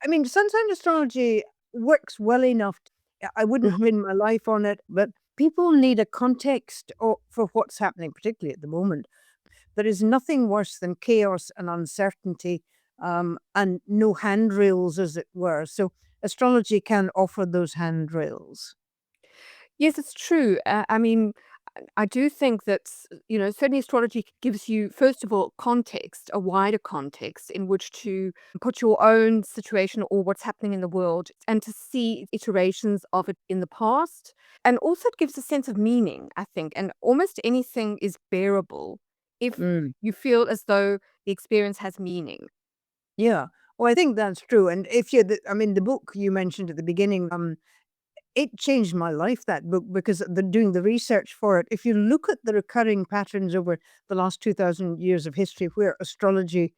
I mean, sun sign astrology works well enough. I wouldn't Mhm. pin my life on it, but people need a context for what's happening, particularly at the moment. There is nothing worse than chaos and uncertainty, and no handrails, as it were. So astrology can offer those handrails. Yes, it's true. I mean, I do think that, certainly astrology gives you, first of all, context, a wider context in which to put your own situation or what's happening in the world and to see iterations of it in the past. And also, it gives a sense of meaning, I think. And almost anything is bearable if Mm. you feel as though the experience has meaning. Yeah. Well, I think that's true. And if you, I mean, the book you mentioned at the beginning, it changed my life, that book, because doing the research for it, if you look at the recurring patterns over the last 2,000 years of history where astrology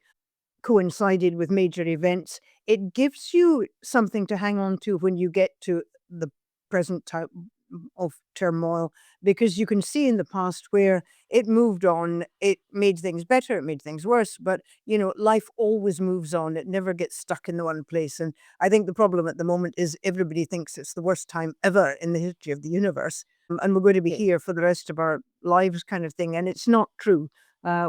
coincided with major events, it gives you something to hang on to when you get to the present time of turmoil, because you can see in the past where it moved on, it made things better, it made things worse, but life always moves on. It never gets stuck in the one place. And I think the problem at the moment is everybody thinks it's the worst time ever in the history of the universe, and we're going to be Yes. here for the rest of our lives, kind of thing. And it's not true.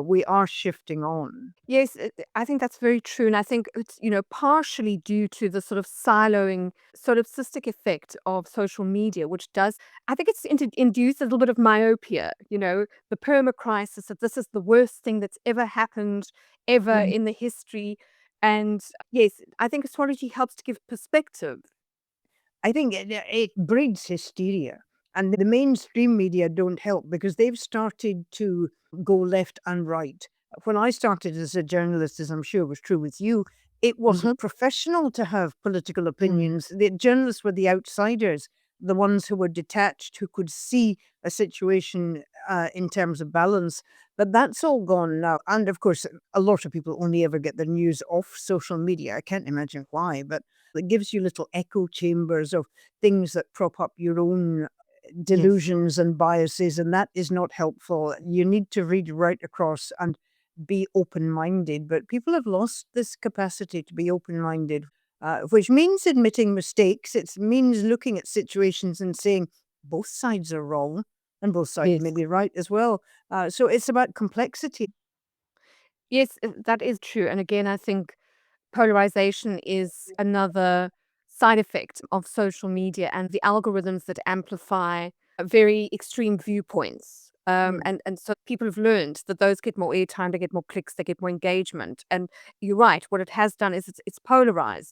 We are shifting on. Yes, I think that's very true. And I think it's, partially due to the sort of siloing, sort of cystic effect of social media, which does, I think it's induced a little bit of myopia, the perma crisis, that this is the worst thing that's ever happened, ever in the history. And yes, I think astrology helps to give perspective. I think it breeds hysteria, and the mainstream media don't help because they've started to go left and right. When I started as a journalist, as I'm sure was true with you, it Hmm. wasn't professional to have political Mm. opinions. The journalists were the outsiders, the ones who were detached, who could see a situation in terms of balance. But that's all gone now. And of course, a lot of people only ever get their news off social media. I can't imagine why, but it gives you little echo chambers of things that prop up your own Yes. delusions and biases, and that is not helpful. You need to read right across and be open minded. But people have lost this capacity to be open minded, which means admitting mistakes. It means looking at situations and saying both sides are wrong and both sides may Yes. be right as well. So it's about complexity. Yes, that is true. And again, I think polarization is another side effect of social media and the algorithms that amplify very extreme viewpoints. Mm. And so people have learned that those get more airtime, they get more clicks, they get more engagement. And you're right, what it has done is it's polarized.